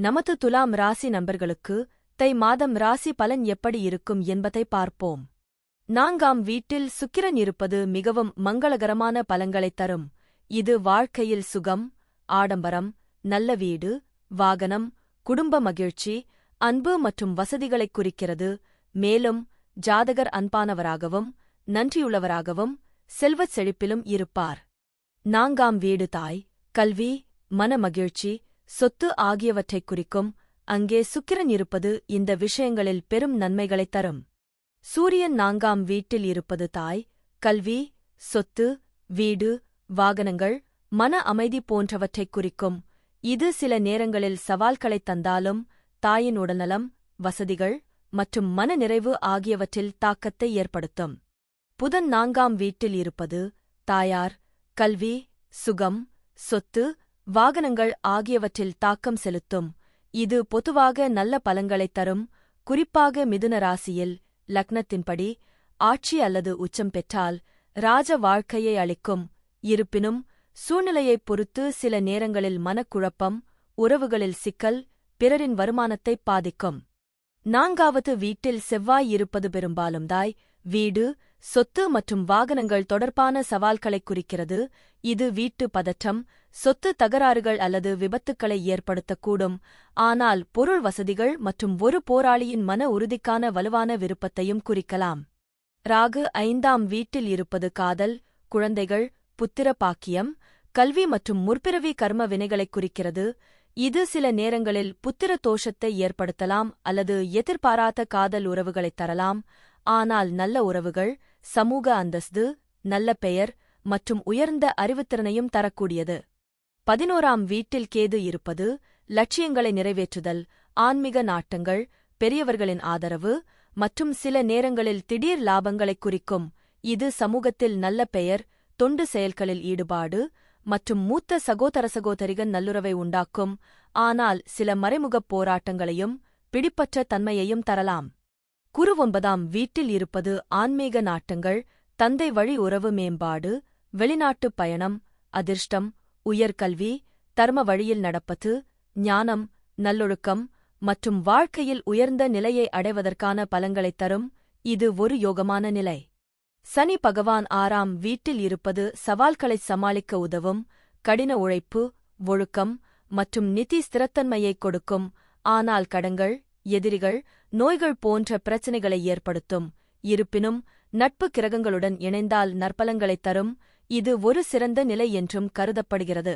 நமது துலாம் ராசி நண்பர்களுக்கு தை மாதம் ராசி பலன் எப்படி இருக்கும் என்பதை பார்ப்போம். 4ஆம் வீட்டில் சுக்கிரன் இருப்பது மிகவும் மங்களகரமான பலன்களைத் தரும். இது வாழ்க்கையில் சுகம், ஆடம்பரம், நல்ல வீடு, வாகனம், குடும்ப மகிழ்ச்சி, அன்பு மற்றும் வசதிகளைக் குறிக்கிறது. மேலும் ஜாதகர் அன்பானவராகவும் நன்றியுள்ளவராகவும் செல்வச் செழிப்பிலும் இருப்பார். 4ஆம் வீடு தாய், கல்வி, மன மகிழ்ச்சி, சொத்து ஆகியவற்றைக் குறிக்கும். அங்கே சுக்கிரன் இருப்பது இந்த விஷயங்களில் பெரும் நன்மைகளைத் தரும். சூரியன் 4ஆம் வீட்டில் இருப்பது தாய், கல்வி, சொத்து, வீடு, வாகனங்கள், மன அமைதி போன்றவற்றைக் குறிக்கும். இது சில நேரங்களில் சவால்களைத் தந்தாலும் தாயின் உடல்நலம், வசதிகள் மற்றும் மன நிறைவு ஆகியவற்றில் தாக்கத்தை ஏற்படுத்தும். புதன் 4ஆம் வீட்டில் இருப்பது தாயார், கல்வி, சுகம், சொத்து, வாகனங்கள் ஆகியவற்றில் தாக்கம் செலுத்தும். இது பொதுவாக நல்ல பலன்களைத் தரும். குறிப்பாக மிதுன ராசியில் லக்னத்தின்படி ஆட்சி அல்லது உச்சம் பெற்றால் ராஜ வாழ்க்கையை அளிக்கும். இருப்பினும் சூழ்நிலையைப் பொறுத்து சில நேரங்களில் மனக்குழப்பம், உறவுகளில் சிக்கல், பிறரின் வருமானத்தைப் பாதிக்கும். 4ஆவது வீட்டில் செவ்வாய் இருப்பது பெரும்பாலும் தாய், வீடு, சொத்து மற்றும் வாகனங்கள் தொடர்பான சவால்களைக் குறிக்கிறது. இது வீட்டு பதற்றம், சொத்து தகராறுகள் அல்லது விபத்துக்களை ஏற்படுத்தக்கூடும். ஆனால் பொருள் வசதிகள் மற்றும் ஒரு போராளியின் மன உறுதிக்கான வலுவான விருப்பத்தையும் குறிக்கலாம். ராகு 5ஆம் வீட்டில் இருப்பது காதல், குழந்தைகள், புத்திர பாக்கியம், கல்வி மற்றும் முற்பிறவி கர்ம வினைகளைக் குறிக்கிறது. இது சில நேரங்களில் புத்திர தோஷத்தை ஏற்படுத்தலாம் அல்லது எதிர்பாராத காதல் உறவுகளைத் தரலாம். ஆனால் நல்ல உறவுகள், சமூக அந்தஸ்து, நல்ல பெயர் மற்றும் உயர்ந்த அறிவுத்திறனையும் தரக்கூடியது. 11ஆம் வீட்டில் கேது இருப்பது லட்சியங்களை நிறைவேற்றுதல், ஆன்மீக நாட்டங்கள், பெரியவர்களின் ஆதரவு மற்றும் சில நேரங்களில் திடீர் லாபங்களைக் குறிக்கும். இது சமூகத்தில் நல்ல பெயர், தொண்டு செயல்களில் ஈடுபாடு மற்றும் மூத்த சகோதரிகள் நல்லுறவை உண்டாக்கும். ஆனால் சில மறைமுகப் போராட்டங்களையும் பிடிப்பற்ற தன்மையையும் தரலாம். குரு 9ஆம் வீட்டில் இருப்பது ஆன்மீக நாட்டங்கள், தந்தை வழி உறவு மேம்பாடு, வெளிநாட்டுப் பயணம், அதிர்ஷ்டம், உயர்கல்வி, தர்ம வழியில் நடப்பது, ஞானம், நல்லொழுக்கம் மற்றும் வாழ்க்கையில் உயர்ந்த நிலையை அடைவதற்கான பலன்களைத் தரும். இது ஒரு யோகமான நிலை. சனி பகவான் 6ஆம் வீட்டில் இருப்பது சவால்களைச் சமாளிக்க உதவும். கடின உழைப்பு, ஒழுக்கம் மற்றும் நிதி ஸ்திரத்தன்மையைக் கொடுக்கும். ஆனால் கடன்கள், எதிரிகள், நோய்கள் போன்ற பிரச்சினைகளை ஏற்படுத்தும். இருப்பினும் நட்பு கிரகங்களுடன் இணைந்தால் நற்பலன்களைத் தரும். இது ஒரு சிறந்த நிலை என்றும் கருதப்படுகிறது.